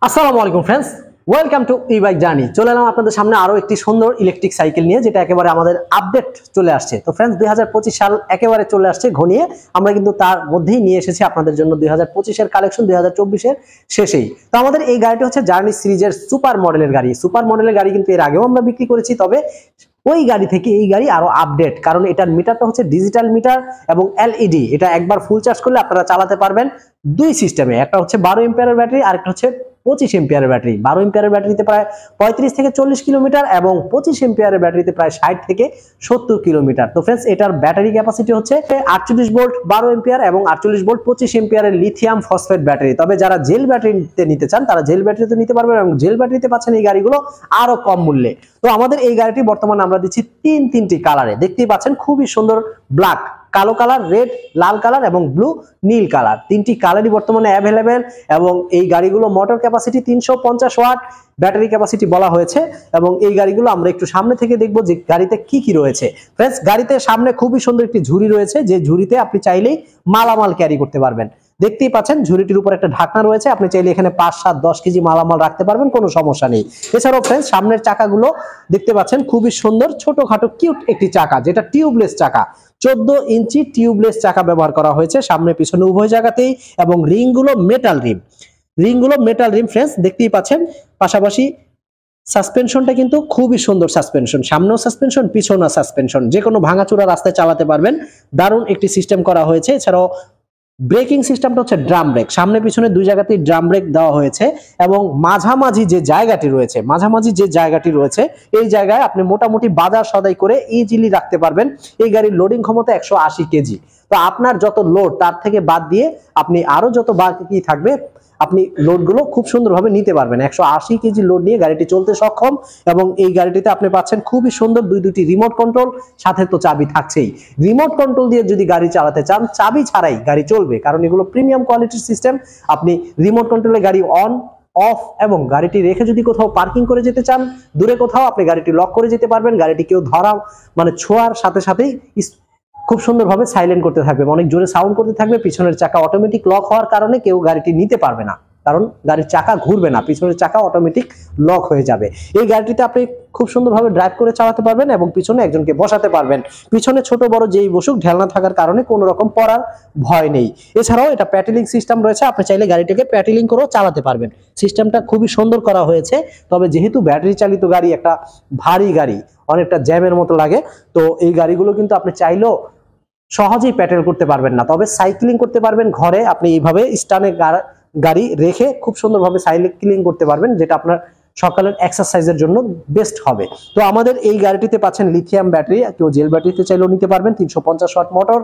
আসসালামু আলাইকুম friends, welcome to e-bike journey. চলে এলাম আপনাদের সামনে আরো একটি সুন্দর ইলেকট্রিক সাইকেল নিয়ে, যেটা একেবারে আমাদের আপডেট চলে আসছে। তো फ्रेंड्स 2025 সাল একেবারে চলে আসছে ঘনিয়ে। আমরা কিন্তু তার মধ্যেই নিয়ে এসেছি আপনাদের জন্য 2025 এর কালেকশন 2024 এর শেষেই। তো আমাদের এই গাড়িটি হচ্ছে জার্নি সিরিজের সুপার মডেলের গাড়ি। সুপার মডেলের গাড়ি কিন্তু এর আগেও আমরা বিক্রি করেছি, তবে ওই গাড়ি থেকে এই গাড়ি আরো আপডেট, কারণ এটার মিটারটা হচ্ছে ডিজিটাল মিটার এবং এলইডি। এটা একবার ফুল চার্জ করলে আপনারা চালাতে পারবেন দুই সিস্টেমে, একটা হচ্ছে 12 এম্পিয়ারের ব্যাটারি আর একটা হচ্ছে 25 এম্পিয়ারের ব্যাটারি। 12 এম্পিয়ারের ব্যাটারিতে প্রায় 35 থেকে 40 কিলোমিটার এবং 25 এম্পিয়ারের ব্যাটারিতে প্রায় 60 থেকে 70 কিলোমিটার। তো फ्रेंड्स এটার ব্যাটারি ক্যাপাসিটি হচ্ছে 48 ভোল্ট 12 এম্পিয়ার এবং 48 ভোল্ট 25 এম্পিয়ারের লিথিয়াম ফসফেট ব্যাটারি। তবে যারা জেল ব্যাটারিতে নিতে চান তারা জেল ব্যাটারিতে নিতে পারবেন এবং জেল ব্যাটারিতে পাচ্ছেন এই গাড়িগুলো আরো কম মূল্যে। তো আমাদের এই গাড়িটি বর্তমানে আমরা দিচ্ছি তিনটি কালারে। দেখতেই পাচ্ছেন খুবই সুন্দর ব্ল্যাক, কালো কালার, রেড, লাল কালার এবং ব্লু নীল কালার। তিনটি কালারই বর্তমানে অ্যাভেলেবেল এবং এই গাড়িগুলো motor capacity 350 watt, battery capacity বলা হয়েছে। এবং এই গাড়িগুলো আমরা একটু সামনে থেকে দেখব যে গাড়িতে কি রয়েছে। फ्रेंड्स গাড়িতে সামনে খুবই সুন্দর একটি ঝুড়ি রয়েছে, যে ঝুড়িতে আপনি চাইলেই মালামাল ক্যারি করতে পারবেন। দেখতেই পাচ্ছেন ঝুড়িটির উপর একটা ঢাকনা রয়েছে, আপনি চাইলে এখানে 5, 7, 10 কেজি মালামাল রাখতে পারবেন, কোনো সমস্যা নেই। এছাড়াও फ्रेंड्स সামনের চাকাগুলো দেখতে পাচ্ছেন খুবই সুন্দর ছোটখাটো কিউট একটি চাকা, যেটা টিউবলেস চাকা। 14 ইঞ্চি টিউবলেস চাকা ব্যবহার করা হয়েছে সামনে পিছনে উভয় জায়গাতেই। এবং রিংগুলো মেটাল রিম फ्रेंड्स দেখতেই পাচ্ছেন। পাশাপাশি সাসপেনশনটা কিন্তু খুবই সুন্দর সাসপেনশন, সামনেও সাসপেনশন পিছনেও সাসপেনশন, যে কোনো ভাঙাচোরা রাস্তায় চালাতে পারবেন। দারুণ একটি সিস্টেম করা হয়েছে। এছাড়াও ব্রেকিং সিস্টেমটা হচ্ছে ড্রাম ব্রেক, সামনে পিছনে দুই জায়গাতেই ড্রাম ব্রেক দেওয়া হয়েছে। এবং মাঝামাঝি যে জায়গাটি রয়েছে এই জায়গায় আপনি মোটামুটি বাজার সদাই করে ইজিলি রাখতে পারবেন। এই গাড়ির লোডিং ক্ষমতা 180 কেজি। তো আপনার যত লোড তার থেকে বাদ দিয়ে আপনি আরো যত বাকি থাকবে আপনি লোডগুলো খুব সুন্দরভাবে নিতে পারবেন। 180 কেজি লোড নিয়ে গাড়িটি চলতে সক্ষম। এবং এই গাড়িটিতে আপনি পাচ্ছেন খুবই সুন্দর দুটি রিমোট কন্ট্রোল, সাথে তো চাবি থাকছেই। রিমোট কন্ট্রোল দিয়ে যদি গাড়ি চালাতে চান চাবি ছাড়াই গাড়ি চলবে, কারণ এগুলো প্রিমিয়াম কোয়ালিটির সিস্টেম। আপনি রিমোট কন্ট্রোলে গাড়ি অন অফ এবং গাড়িটি রেখে যদি কোথাও পার্কিং করে যেতে চান দূরে কোথাও, আপনি গাড়িটি লক করে যেতে পারবেন। গাড়িটি কেউ ধরা ছোঁয়ার সাথে সাথেই খুব সুন্দরভাবে সাইলেন্ট করতে থাকবে, অনেক জোরে সাউন্ড করতে থাকবে। পিছনের চাকা অটোমেটিক লক হওয়ার কারণে কেউ গাড়িটি নিতে পারবে না, কারণ গাড়ির চাকা ঘুরবে না, পিছনের চাকা অটোমেটিক লক হয়ে যাবে। এই গাড়িটিতে আপনি খুব সুন্দরভাবে ড্রাইভ করে চালাতে পারবেন এবং পিছনে একজনকে বসাতে পারবেন। পিছনে ছোট বড় যেই বসুক ঢেলনা থাকার কারণে কোনো রকম পড়ার ভয় নেই। এছাড়াও এটা প্যাটেলিং সিস্টেম রয়েছে, আপনি চাইলে গাড়িটাকে প্যাটেলিং করেও চালাতে পারবেন। সিস্টেমটা খুবই সুন্দর করা হয়েছে। তবে যেহেতু ব্যাটারি চালিত গাড়ি, একটা ভারী গাড়ি, অনেকটা জ্যামের মতো লাগে, তো এই গাড়িগুলো কিন্তু আপনি চাইলেও সহজেই প্যাটেল করতে পারবেন না। তবে সাইক্লিং করতে পারবেন ঘরে, আপনি এইভাবে স্ট্যান্ডে গাড়ি রেখে খুব সুন্দরভাবে সাইক্লিং করতে পারবেন, যেটা আপনার সকালের এক্সারসাইজের জন্য বেস্ট হবে। তো আমাদের এই গাড়িটিতে পাচ্ছেন লিথিয়াম ব্যাটারি, কেউ জেল ব্যাটারিতে চাইলেও নিতে পারবেন। 350 ওয়াট মোটর,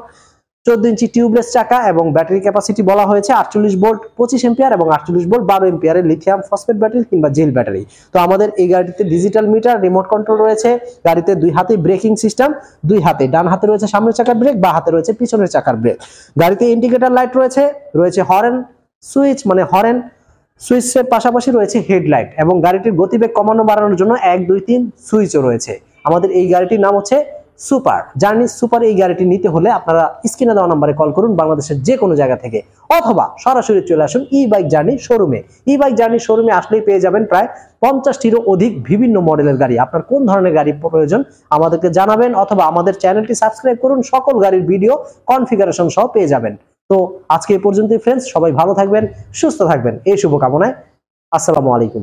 14 ইঞ্চি টিউবলেস চাকা এবং ব্যাটারি ক্যাপাসিটি বলা হয়েছে 48 ভোল্ট 25 এম্পিয়ার এবং 48 ভোল্ট 12 এম্পিয়ারের লিথিয়াম ফসফেট ব্যাটারি কিংবা জেল ব্যাটারি। তো আমাদের এই গাড়িটিতে ডিজিটাল মিটার, রিমোট কন্ট্রোল রয়েছে। গাড়িতে দুই হাতে ব্রেকিং সিস্টেম, দুই হাতে, ডান হাতে রয়েছে সামনের চাকার ব্রেক, বা হাতে রয়েছে পিছনের চাকার ব্রেক। গাড়িতে ইন্ডিকেটর লাইট রয়েছে হর্ন সুইচ, হর্ন সুইচের পাশাপাশি রয়েছে হেডলাইট এবং গাড়িটির গতিবেগ কমানো বাড়ানোর জন্য 1, 2, 3 সুইচও রয়েছে। আমাদের এই গাড়িটির নাম হচ্ছে সুপার জার্নি সুপার। এই গাড়িটি নিতে হলে আপনারা স্ক্রিনে দেওয়া নম্বরে কল করুন বাংলাদেশের যে কোনো জায়গা থেকে, অথবা সরাসরি চলে আসুন ই-বাইক জার্নি শোরুমে। ই-বাইক জার্নি শোরুমে আসলেই পেয়ে যাবেন প্রায় 50টিরও অধিক বিভিন্ন মডেলের গাড়ি। আপনার কোন ধরনের গাড়ি প্রয়োজন আমাদেরকে জানাবেন, অথবা আমাদের চ্যানেলটি সাবস্ক্রাইব করুন, সকল গাড়ির ভিডিও কনফিগারেশন সহ পেয়ে যাবেন। তো আজকে এই পর্যন্তই फ्रेंड्स, সবাই ভালো থাকবেন, সুস্থ থাকবেন এই শুভকামনায়। আসসালামু আলাইকুম।